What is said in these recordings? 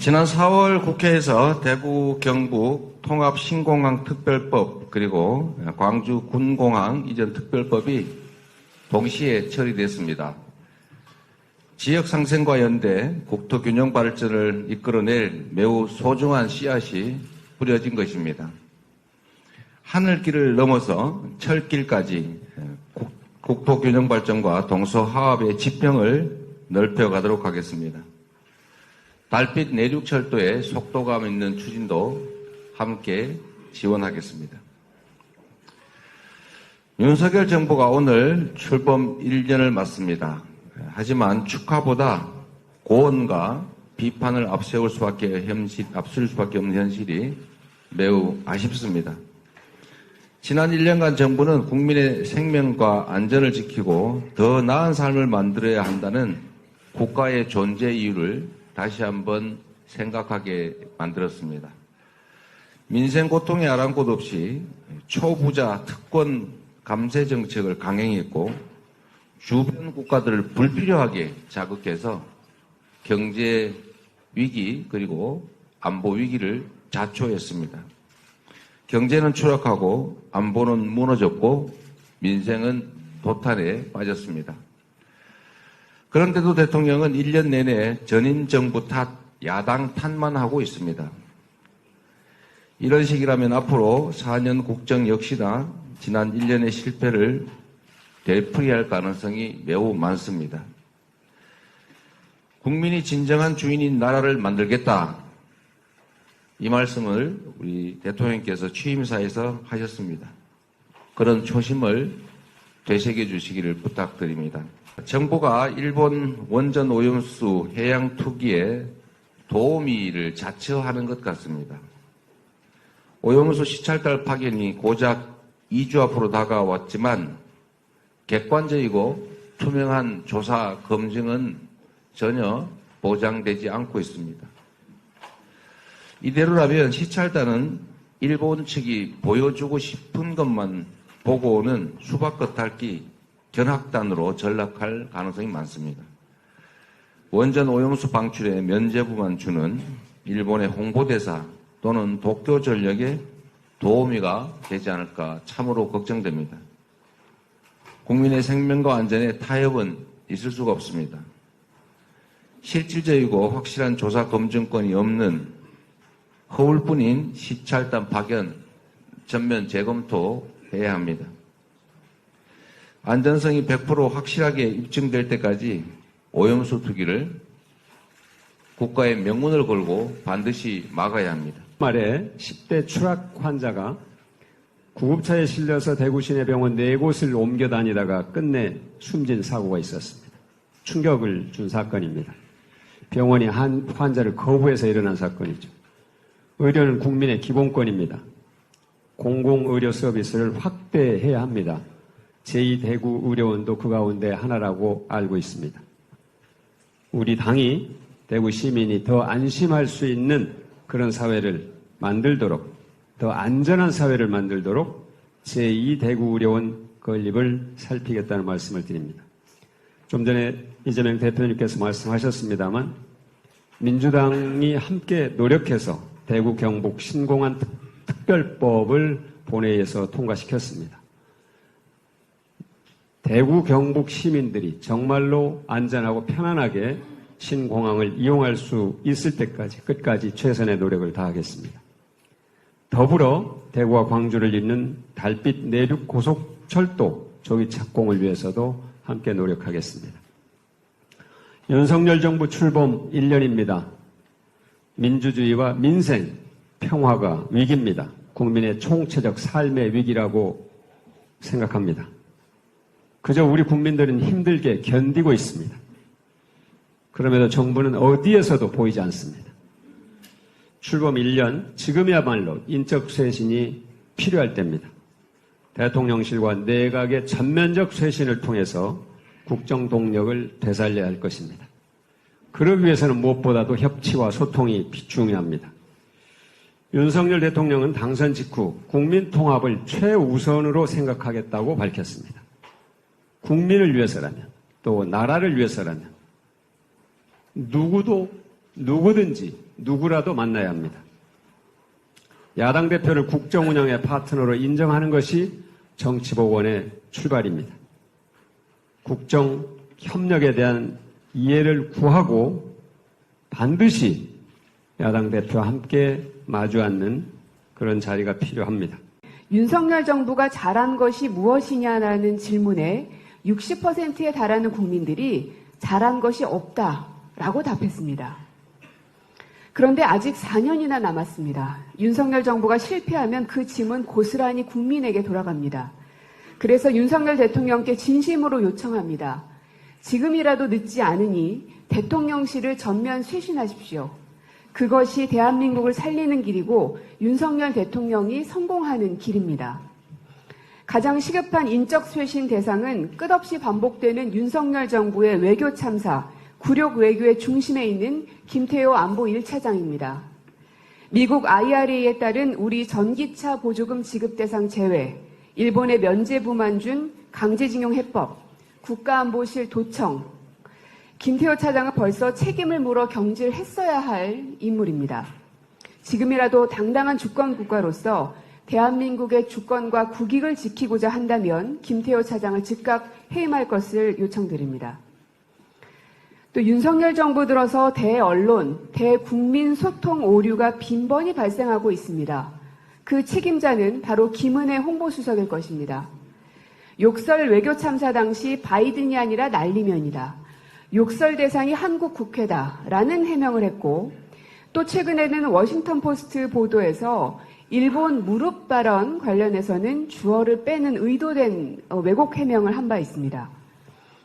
지난 4월 국회에서 대구 경북 통합신공항특별법 그리고 광주 군공항 이전 특별법이 동시에 처리됐습니다. 지역 상생과 연대 국토균형 발전을 이끌어낼 매우 소중한 씨앗이 뿌려진 것입니다. 하늘길을 넘어서 철길까지 국토균형 발전과 동서화합의 지평을 넓혀가도록 하겠습니다. 달빛 내륙철도의 속도감 있는 추진도 함께 지원하겠습니다. 윤석열 정부가 오늘 출범 1년을 맞습니다. 하지만 축하보다 고언과 비판을 앞설 수밖에 없는 현실이 매우 아쉽습니다. 지난 1년간 정부는 국민의 생명과 안전을 지키고 더 나은 삶을 만들어야 한다는 국가의 존재 이유를 다시 한번 생각하게 만들었습니다. 민생 고통에 아랑곳 없이 초부자 특권 감세 정책을 강행했고 주변 국가들을 불필요하게 자극해서 경제 위기 그리고 안보 위기를 자초했습니다. 경제는 추락하고 안보는 무너졌고 민생은 도탄에 빠졌습니다. 그런데도 대통령은 1년 내내 전임 정부 탓, 야당 탓만 하고 있습니다. 이런 식이라면 앞으로 4년 국정 역시나 지난 1년의 실패를 되풀이할 가능성이 매우 많습니다. 국민이 진정한 주인인 나라를 만들겠다. 이 말씀을 우리 대통령께서 취임사에서 하셨습니다. 그런 초심을 되새겨 주시기를 부탁드립니다. 정부가 일본 원전 오염수 해양 투기에 도우미를 자처하는 것 같습니다. 오염수 시찰달 파견이 고작 2주 앞으로 다가왔지만 객관적이고 투명한 조사 검증은 전혀 보장되지 않고 있습니다. 이대로라면 시찰단은 일본 측이 보여주고 싶은 것만 보고 오는 수박겉 핥기 견학단으로 전락할 가능성이 많습니다. 원전 오염수 방출에 면죄부만 주는 일본의 홍보대사 또는 도쿄 전력의 도우미가 되지 않을까 참으로 걱정됩니다. 국민의 생명과 안전에 타협은 있을 수가 없습니다. 실질적이고 확실한 조사 검증권이 없는 허울뿐인 시찰단 파견 전면 재검토해야 합니다. 안전성이 100% 확실하게 입증될 때까지 오염수 투기를 국가의 명운을 걸고 반드시 막아야 합니다. 말에 10대 추락 환자가 구급차에 실려서 대구 시내병원 4곳을 옮겨 다니다가 끝내 숨진 사고가 있었습니다. 충격을 준 사건입니다. 병원이 한 환자를 거부해서 일어난 사건이죠. 의료는 국민의 기본권입니다. 공공의료 서비스를 확대해야 합니다. 제2대구의료원도 그 가운데 하나라고 알고 있습니다. 우리 당이 대구 시민이 더 안심할 수 있는 그런 사회를 만들도록, 더 안전한 사회를 만들도록 제2대구의료원 건립을 살피겠다는 말씀을 드립니다. 좀 전에 이재명 대표님께서 말씀하셨습니다만 민주당이 함께 노력해서 대구 경북 신공항 특별법을 본회의에서 통과시켰습니다. 대구 경북 시민들이 정말로 안전하고 편안하게 신공항을 이용할 수 있을 때까지 끝까지 최선의 노력을 다하겠습니다. 더불어 대구와 광주를 잇는 달빛 내륙 고속철도 조기 착공을 위해서도 함께 노력하겠습니다. 윤석열 정부 출범 1년입니다. 민주주의와 민생, 평화가 위기입니다. 국민의 총체적 삶의 위기라고 생각합니다. 그저 우리 국민들은 힘들게 견디고 있습니다. 그럼에도 정부는 어디에서도 보이지 않습니다. 출범 1년, 지금이야말로 인적 쇄신이 필요할 때입니다. 대통령실과 내각의 전면적 쇄신을 통해서 국정 동력을 되살려야 할 것입니다. 그러기 위해서는 무엇보다도 협치와 소통이 중요합니다. 윤석열 대통령은 당선 직후 국민 통합을 최우선으로 생각하겠다고 밝혔습니다. 국민을 위해서라면, 또 나라를 위해서라면 누구도 누구든지 누구라도 만나야 합니다. 야당 대표를 국정 운영의 파트너로 인정하는 것이 정치복원의 출발입니다. 국정 협력에 대한 이해를 구하고 반드시 야당 대표와 함께 마주 앉는 그런 자리가 필요합니다. 윤석열 정부가 잘한 것이 무엇이냐라는 질문에 60%에 달하는 국민들이 잘한 것이 없다라고 답했습니다. 그런데 아직 4년이나 남았습니다. 윤석열 정부가 실패하면 그 짐은 고스란히 국민에게 돌아갑니다. 그래서 윤석열 대통령께 진심으로 요청합니다. 지금이라도 늦지 않으니 대통령실을 전면 쇄신하십시오. 그것이 대한민국을 살리는 길이고 윤석열 대통령이 성공하는 길입니다. 가장 시급한 인적 쇄신 대상은 끝없이 반복되는 윤석열 정부의 외교 참사, 굴욕 외교의 중심에 있는 김태호 안보 1차장입니다. 미국 IRA에 따른 우리 전기차 보조금 지급 대상 제외, 일본의 면제 부만준 강제징용 해법, 국가안보실 도청, 김태호 차장은 벌써 책임을 물어 경질했어야 할 인물입니다. 지금이라도 당당한 주권 국가로서 대한민국의 주권과 국익을 지키고자 한다면 김태호 차장을 즉각 해임할 것을 요청드립니다. 또 윤석열 정부 들어서 대언론, 대국민 소통 오류가 빈번히 발생하고 있습니다. 그 책임자는 바로 김은혜 홍보수석일 것입니다. 욕설 외교 참사 당시 바이든이 아니라 날리면이다. 욕설 대상이 한국 국회다라는 해명을 했고 또 최근에는 워싱턴 포스트 보도에서 일본 무릎 발언 관련해서는 주어를 빼는 의도된 왜곡 해명을 한 바 있습니다.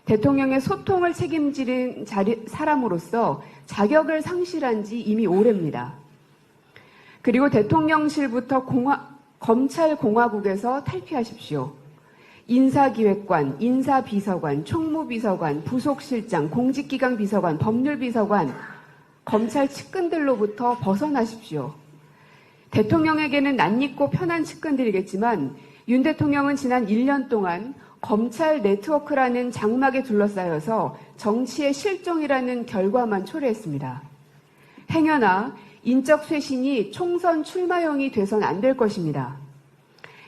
대통령의 소통을 책임지는 사람으로서 자격을 상실한 지 이미 오래입니다. 그리고 대통령실부터 검찰공화국에서 탈피하십시오. 인사기획관, 인사비서관, 총무비서관, 부속실장, 공직기강 비서관, 법률비서관, 검찰 측근들로부터 벗어나십시오. 대통령에게는 낯익고 편한 측근들이겠지만 윤 대통령은 지난 1년 동안 검찰 네트워크라는 장막에 둘러싸여서 정치의 실종이라는 결과만 초래했습니다. 행여나 인적 쇄신이 총선 출마용이 돼선 안 될 것입니다.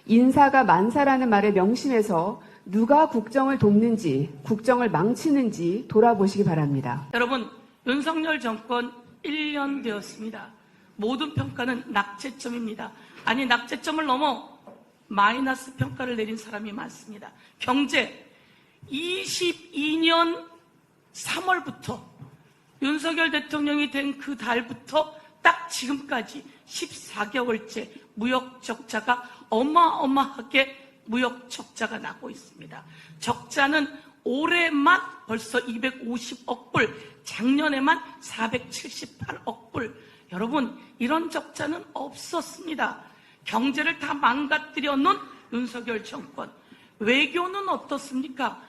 인사가 만사라는 말에 명심해서 누가 국정을 돕는지, 국정을 망치는지 돌아보시기 바랍니다. 여러분, 윤석열 정권 1년 되었습니다. 모든 평가는 낙제점입니다. 아니, 낙제점을 넘어 마이너스 평가를 내린 사람이 많습니다. 경제, 22년 3월부터 윤석열 대통령이 된 그 달부터 딱 지금까지 14개월째 무역 적자가 어마어마하게 무역 적자가 나고 있습니다. 적자는 올해만 벌써 250억 불, 작년에만 478억 불. 여러분, 이런 적자는 없었습니다. 경제를 다 망가뜨려 놓은 윤석열 정권. 외교는 어떻습니까?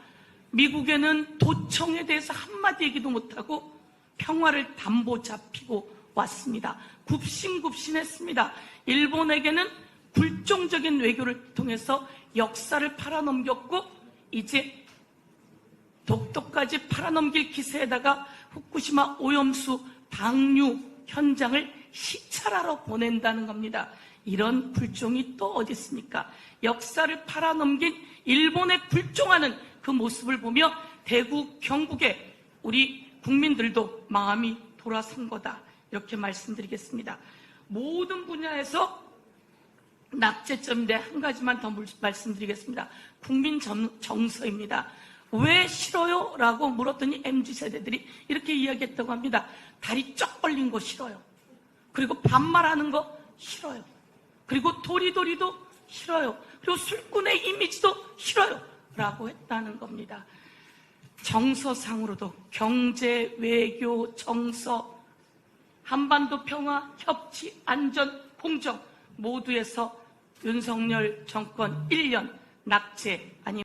미국에는 도청에 대해서 한마디 얘기도 못하고 평화를 담보 잡히고 왔습니다. 굽신굽신했습니다. 일본에게는 굴종적인 외교를 통해서 역사를 팔아넘겼고 이제 독도까지 팔아넘길 기세에다가 후쿠시마 오염수 방류 현장을 시찰하러 보낸다는 겁니다. 이런 굴종이 또 어디 있습니까? 역사를 팔아넘긴 일본에 굴종하는 그 모습을 보며 대구, 경북에 우리 국민들도 마음이 돌아선 거다. 이렇게 말씀드리겠습니다. 모든 분야에서 낙제점인데 한 가지만 더 말씀드리겠습니다. 국민 정서입니다. 왜 싫어요? 라고 물었더니 MZ세대들이 이렇게 이야기했다고 합니다. 다리 쩍 벌린 거 싫어요. 그리고 반말하는 거 싫어요. 그리고 도리도리도 싫어요. 그리고 술꾼의 이미지도 싫어요. 라고 했다는 겁니다. 정서상으로도 경제, 외교, 정서, 한반도 평화, 협치, 안전, 공정 모두에서 윤석열 정권 1년 낙제 아니